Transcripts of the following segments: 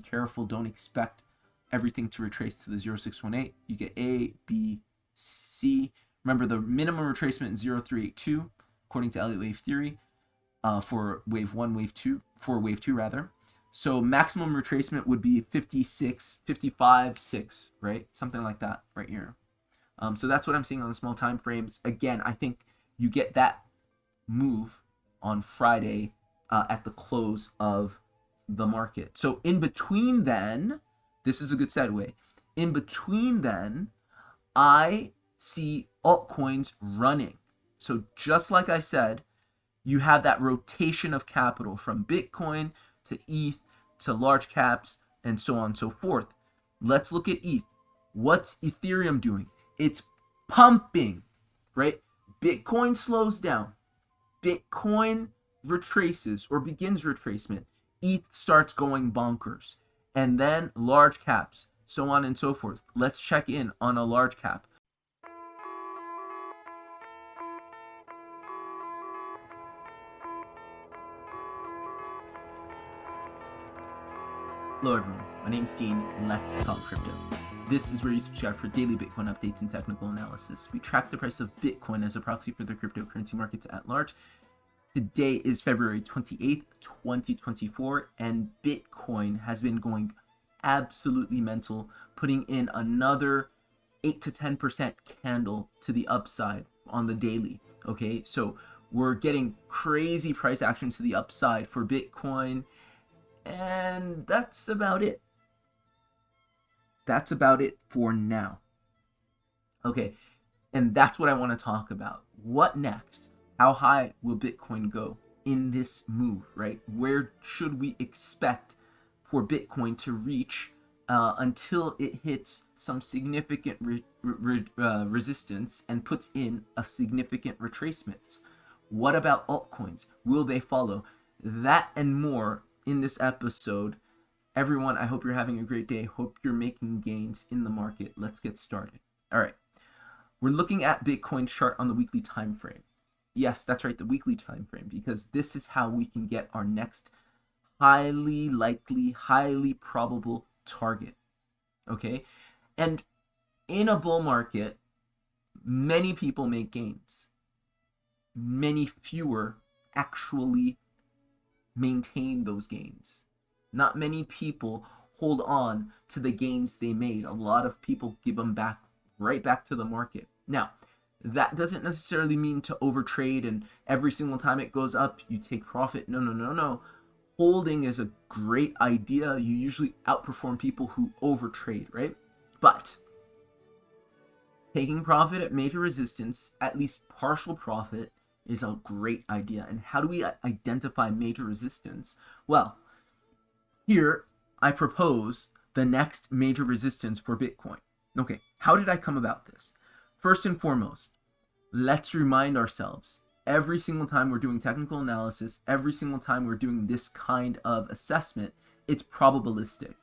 careful. Don't expect everything to retrace to the 0618. You get A, B, C. Remember, the minimum retracement is 0382, according to Elliott wave theory, for wave 1, wave 2, for wave 2 rather. So maximum retracement would be 56, 55, 6, right? Something like that right here. So that's what I'm seeing on the small time frames. Again, I think you get that move on Friday at the close of the market. So in between then, this is a good segue. In between then, I see altcoins running. So just like I said, you have that rotation of capital from Bitcoin to ETH to large caps and so on and so forth. Let's look at ETH. What's Ethereum doing? It's pumping, right? Bitcoin slows down. Bitcoin retraces or begins retracement. ETH starts going bonkers. And then large caps, so on and so forth. Let's check in on a large cap. Hello everyone, my name's Dean, and let's talk crypto. This is where you subscribe for daily Bitcoin updates and technical analysis. We track the price of Bitcoin as a proxy for the cryptocurrency markets at large. Today is February 28th, 2024, and Bitcoin has been going absolutely mental, putting in another 8 to 10% candle to the upside on the daily. Okay, so we're getting crazy price action to the upside for Bitcoin. And that's about it. That's about it for now. Okay, and that's what I want to talk about. What next? How high will Bitcoin go in this move, right? Where should we expect for Bitcoin to reach until it hits some significant resistance and puts in a significant retracement? What about altcoins? Will they follow? That and more in this episode. Everyone, I hope you're having a great day. Hope you're making gains in the market. Let's get started. All right. We're looking at Bitcoin's chart on the weekly time frame. Yes, that's right, the weekly time frame, because this is how we can get our next highly likely, highly probable target. Okay? And in a bull market, many people make gains. Many fewer actually maintain those gains. Not many people hold on to the gains they made. A lot of people give them back, right back to the market. Now, that doesn't necessarily mean to overtrade and every single time it goes up, you take profit. No. Holding is a great idea. You usually outperform people who overtrade, right? But taking profit at major resistance, at least partial profit, is a great idea. And how do we identify major resistance? Well, here I propose the next major resistance for Bitcoin. Okay, how did I come about this? First and foremost, let's remind ourselves every single time we're doing technical analysis, every single time we're doing this kind of assessment, it's probabilistic.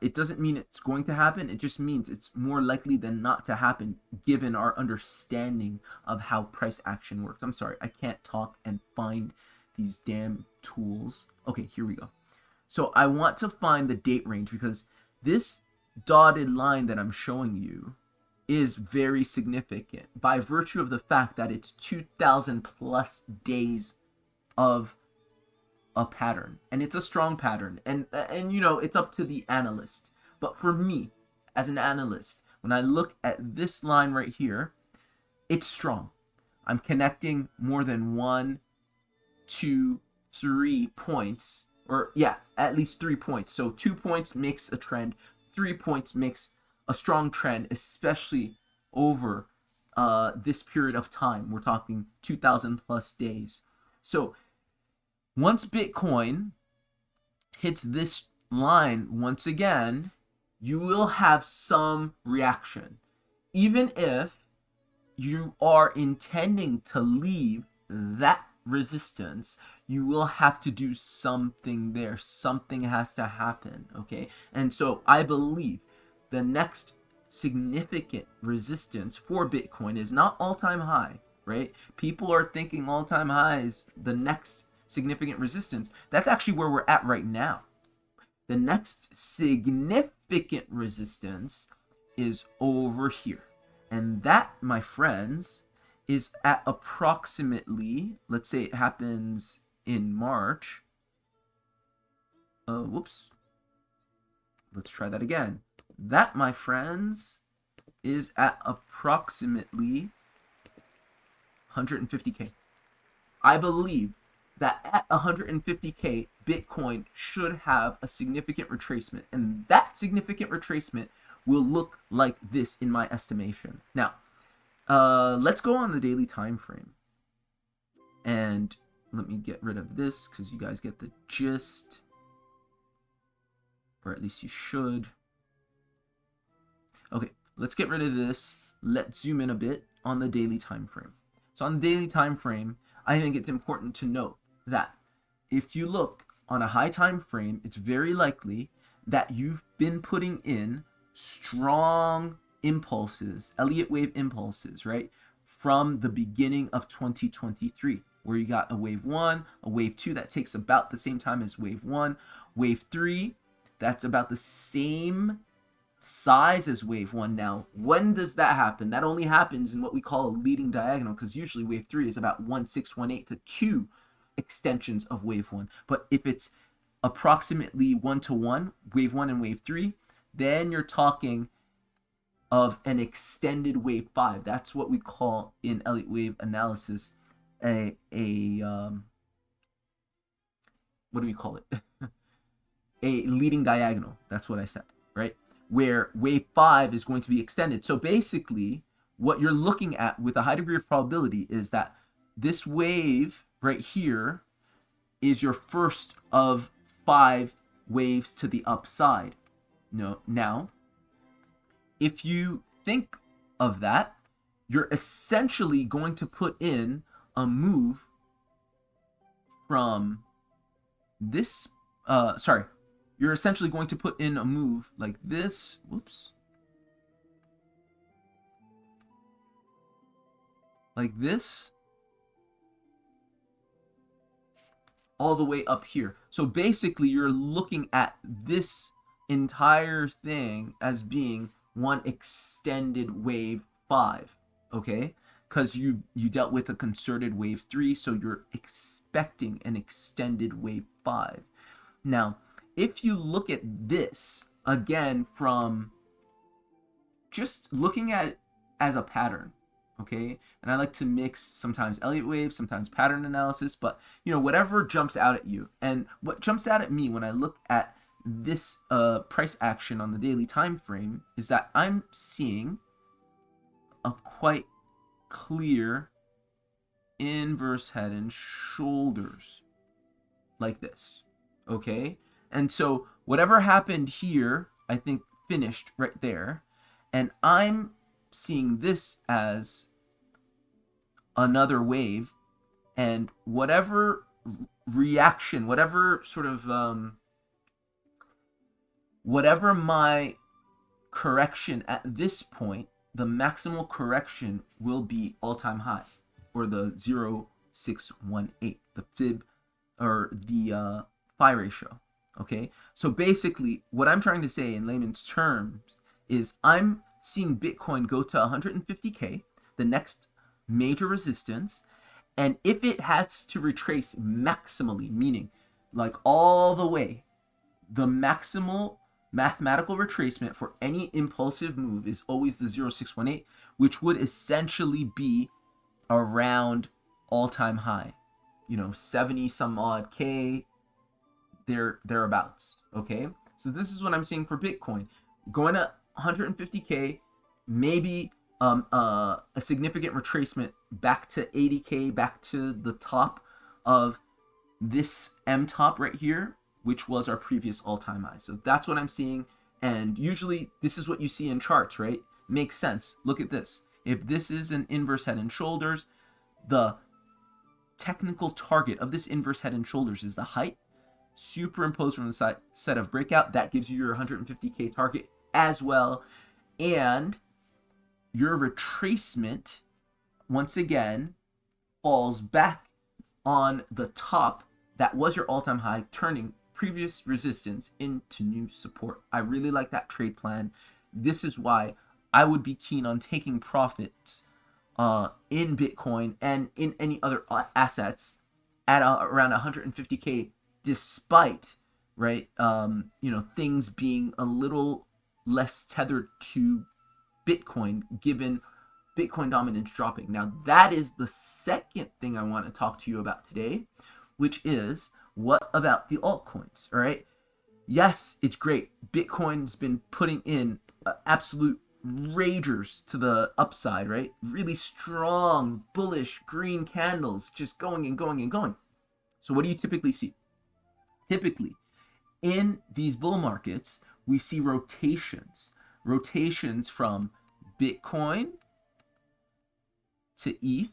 It doesn't mean it's going to happen. It just means it's more likely than not to happen given our understanding of how price action works. I'm sorry, I can't talk and find these damn tools. Okay, here we go. So I want to find the date range because this dotted line that I'm showing you is very significant by virtue of the fact that it's 2,000 plus days of a pattern, and it's a strong pattern, and you know, it's up to the analyst. But for me as an analyst, when I look at this line right here, it's strong. I'm connecting more than 1, 2, 3 points, or yeah, at least 3 points. So 2 points makes a trend, 3 points makes a strong trend, especially over this period of time. We're talking 2,000 plus days. So once Bitcoin hits this line once again, you will have some reaction. Even if you are intending to leave that resistance, you will have to do something there. Something has to happen, okay? And so I believe the next significant resistance for Bitcoin is not all-time high, right? People are thinking all-time high is the next significant resistance. That's actually where we're at right now. The next significant resistance is over here. And that, my friends, is at approximately, let's say it happens in March. Whoops. Let's try that again. That, my friends, is at approximately 150K. I believe that at 150K, Bitcoin should have a significant retracement. And that significant retracement will look like this in my estimation. Now, let's go on the daily time frame. And let me get rid of this because you guys get the gist. Or at least you should. Okay, let's get rid of this. Let's zoom in a bit on the daily time frame. So on the daily time frame, I think it's important to note that if you look on a high time frame, it's very likely that you've been putting in strong impulses, Elliott wave impulses, right? From the beginning of 2023, where you got a wave 1, a wave 2 that takes about the same time as wave 1, wave 3, that's about the same size as wave 1. Now, when does that happen? That only happens in what we call a leading diagonal, because usually wave 3 is about 1.618 to 2 extensions of wave 1. But if it's approximately 1-to-1, wave 1 and wave 3, then you're talking of an extended wave 5. That's what we call in Elliott wave analysis what do we call it? A leading diagonal. That's what I said, right? Where wave 5 is going to be extended. So basically, what you're looking at with a high degree of probability is that this wave right here is your first of 5 waves to the upside. Now, if you think of that, you're essentially going to put in a move from this, you're essentially going to put in a move like this. Whoops. Like this. All the way up here. So basically, you're looking at this entire thing as being one extended wave 5. Okay? Because you dealt with a concerted wave 3, so you're expecting an extended wave 5. Now, if you look at this, again, from just looking at it as a pattern, okay? And I like to mix sometimes Elliott wave, sometimes pattern analysis, but, whatever jumps out at you. And what jumps out at me when I look at this price action on the daily time frame is that I'm seeing a quite clear inverse head and shoulders like this, okay? And so whatever happened here, I think finished right there. And I'm seeing this as another wave. And whatever reaction, whatever sort of, whatever my correction at this point, the maximal correction will be all-time high, or the 0.618, the fib, or the phi ratio. Okay, so basically what I'm trying to say in layman's terms is I'm seeing Bitcoin go to 150K, the next major resistance, and if it has to retrace maximally, meaning like all the way, the maximal mathematical retracement for any impulsive move is always the 0.618, which would essentially be around all-time high, 70 some odd K, thereabouts. Okay, so this is what I'm seeing for Bitcoin going to 150K, maybe a significant retracement back to 80K, back to the top of this M top right here, which was our previous all-time high. So that's what I'm seeing, and usually this is what you see in charts, right? Makes sense. Look at this. If this is an inverse head and shoulders, the technical target of this inverse head and shoulders is the height superimposed from the set of breakout. That gives you your 150K target as well. And your retracement, once again, falls back on the top that was your all-time high, turning previous resistance into new support. I really like that trade plan. This is why I would be keen on taking profits in Bitcoin and in any other assets at around 150K, despite, right, things being a little less tethered to Bitcoin, given Bitcoin dominance dropping. Now, that is the second thing I want to talk to you about today, which is, what about the altcoins? All right. Yes, it's great. Bitcoin's been putting in absolute ragers to the upside, right? Really strong, bullish green candles just going and going and going. So what do you typically see? Typically, in these bull markets, we see rotations from Bitcoin to ETH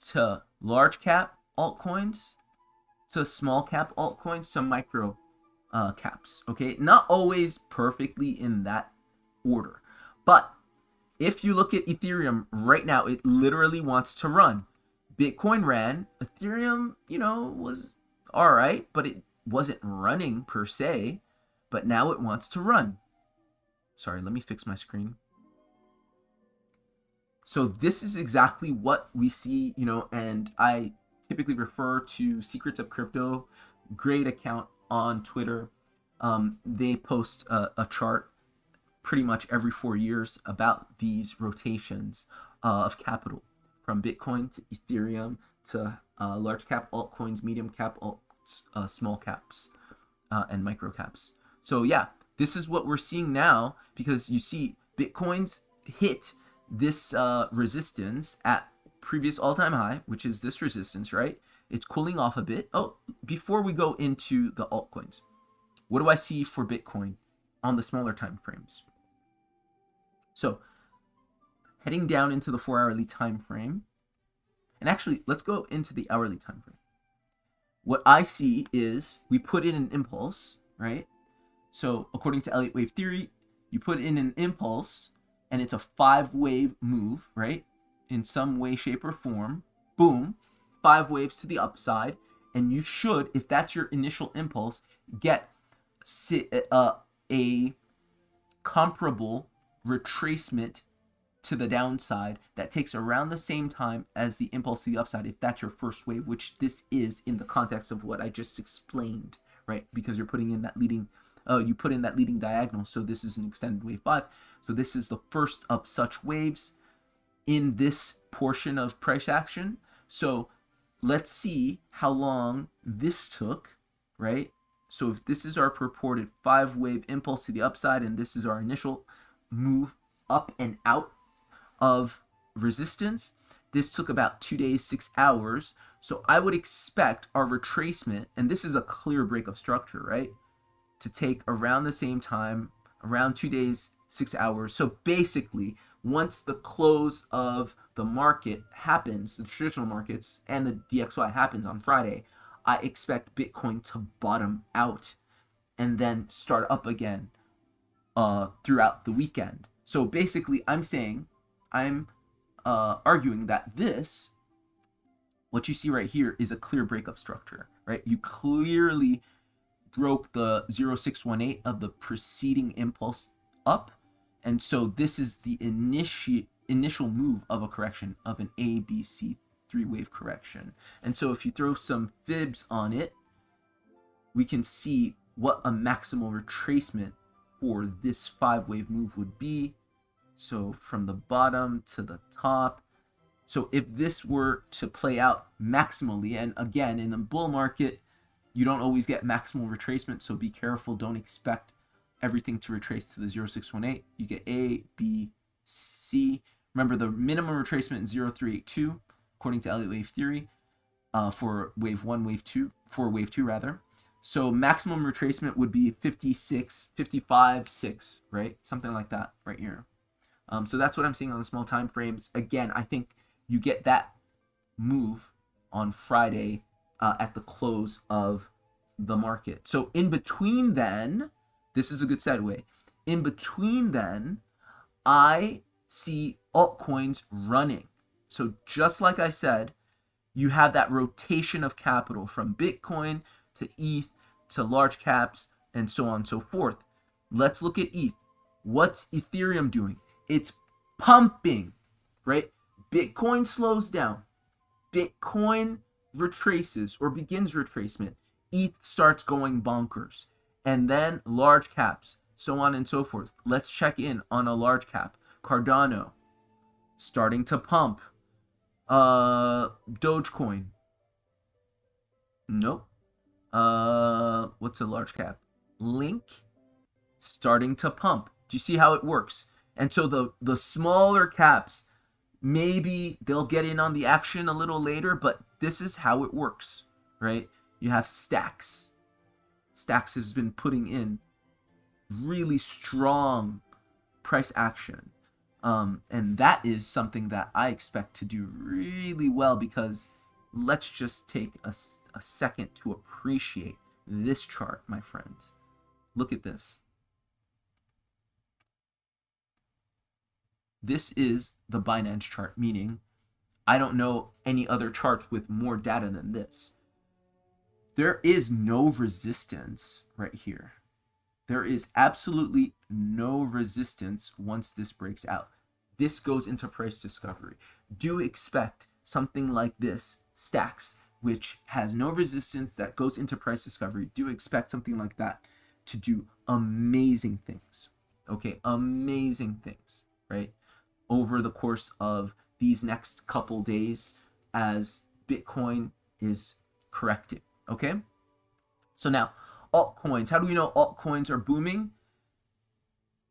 to large cap altcoins to small cap altcoins to micro caps. Okay, not always perfectly in that order, but if you look at Ethereum right now, it literally wants to run. Bitcoin ran, Ethereum, was all right, but it wasn't running per se, but now it wants to run. Sorry, let me fix my screen. So this is exactly what we see, and I typically refer to Secrets of Crypto, great account on Twitter. They post a chart pretty much every 4 years about these rotations of capital from Bitcoin to Ethereum to large cap altcoins, medium cap alts, small caps, and micro caps. So yeah, this is what we're seeing now, because you see Bitcoin's hit this resistance at previous all-time high, which is this resistance, right? It's cooling off a bit. Oh, before we go into the altcoins, what do I see for Bitcoin on the smaller time frames? So heading down into the 4-hourly time frame, and actually let's go into the hourly time frame. What I see is we put in an impulse, right? So according to Elliott wave theory, you put in an impulse and it's a 5-wave move, right? In some way, shape, or form. Boom, 5 waves to the upside, and you should, if that's your initial impulse, get a comparable retracement to the downside that takes around the same time as the impulse to the upside, if that's your first wave, which this is in the context of what I just explained, right? Because you're putting in that leading, you put in that leading diagonal, so this is an extended wave 5. So this is the first of such waves in this portion of price action. So let's see how long this took, right? So if this is our purported 5-wave impulse to the upside, and this is our initial move up and out of resistance, this took about 2 days, 6 hours. So I would expect our retracement, and this is a clear break of structure, right, to take around the same time, around 2 days, 6 hours. So basically, once the close of the market happens, the traditional markets, and the DXY happens on Friday, I expect Bitcoin to bottom out and then start up again throughout the weekend. So basically, I'm arguing that this, what you see right here, is a clear break of structure, right? You clearly broke the 0618 of the preceding impulse up, and so this is the initial move of a correction, of an ABC 3-wave correction. And so if you throw some fibs on it, we can see what a maximal retracement for this 5-wave move would be. So from the bottom to the top. So if this were to play out maximally, and again, in the bull market, you don't always get maximal retracement, so be careful. Don't expect everything to retrace to the 0618. You get A, B, C. Remember, the minimum retracement is 0382, according to Elliott wave theory, for wave 1, wave 2, for wave 2 rather. So maximum retracement would be 56, 55, 6, right? Something like that right here. So that's what I'm seeing on the small time frames. Again, I think you get that move on Friday at the close of the market. So in between then, this is a good segue. In between then, I see altcoins running. So just like I said, you have that rotation of capital from Bitcoin to ETH to large caps and so on and so forth. Let's look at ETH. What's Ethereum doing? It's pumping, right? Bitcoin slows down. Bitcoin retraces or begins retracement. ETH starts going bonkers. And then large caps, so on and so forth. Let's check in on a large cap. Cardano, starting to pump. Dogecoin. Nope. What's a large cap? Link, starting to pump. Do you see how it works? And so the smaller caps, maybe they'll get in on the action a little later, but this is how it works, right? You have Stacks. Stacks has been putting in really strong price action. And that is something that I expect to do really well, because let's just take a second to appreciate this chart, my friends. Look at this. This is the Binance chart, meaning I don't know any other charts with more data than this. There is no resistance right here. There is absolutely no resistance once this breaks out. This goes into price discovery. Do expect something like this, Stacks, which has no resistance, that goes into price discovery. Do expect something like that to do amazing things. Okay, amazing things, right? Over the course of these next couple days as Bitcoin is correcting. Okay, so now altcoins. How do we know altcoins are booming?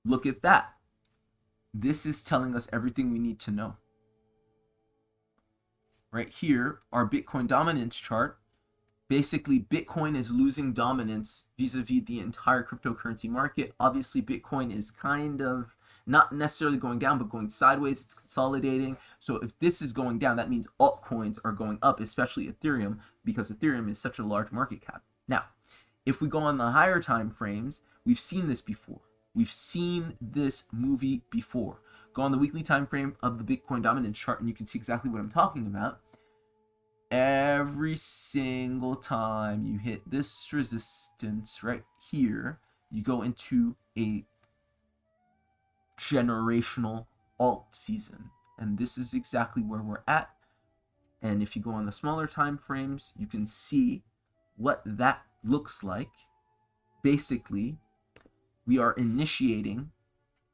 Look at that. This is telling us everything we need to know. Right here, our Bitcoin dominance chart. Basically, Bitcoin is losing dominance vis-a-vis the entire cryptocurrency market. Obviously, Bitcoin is kind of not necessarily going down, but going sideways. It's consolidating. So if this is going down, that means altcoins are going up, especially Ethereum, because Ethereum is such a large market cap. Now, if we go on the higher time frames, we've seen this before. We've seen this movie before. Go on the weekly time frame of the Bitcoin dominance chart, and you can see exactly what I'm talking about. Every single time you hit this resistance right here, you go into a generational alt season, and this is exactly where we're at. And if you go on the smaller time frames, you can see what that looks like. Basically, we are initiating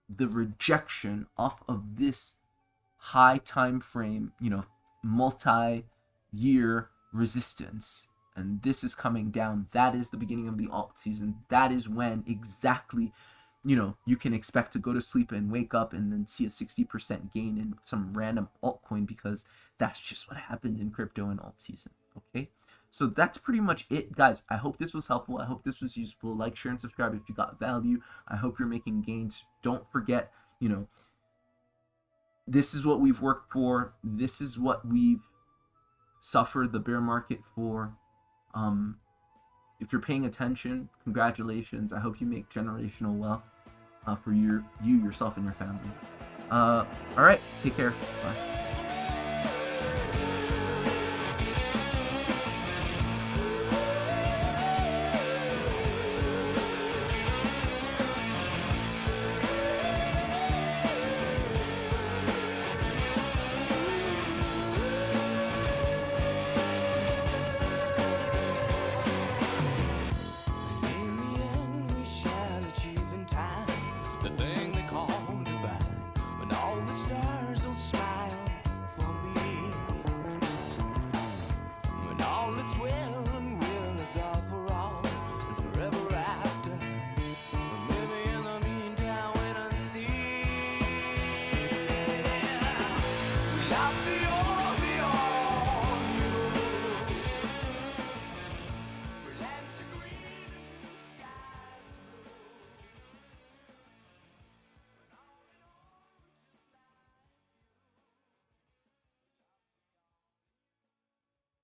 the rejection off of this high time frame, multi-year resistance, and this is coming down. That is the beginning of the alt season. That is when exactly you can expect to go to sleep and wake up and then see a 60% gain in some random altcoin, because that's just what happens in crypto and alt season. Okay, so that's pretty much it, guys. I hope this was helpful. I hope this was useful. Like, share, and subscribe if you got value. I hope you're making gains. Don't forget, this is what we've worked for. This is what we've suffered the bear market for. If you're paying attention, congratulations. I hope you make generational wealth for you, yourself, and your family. All right, take care. Bye.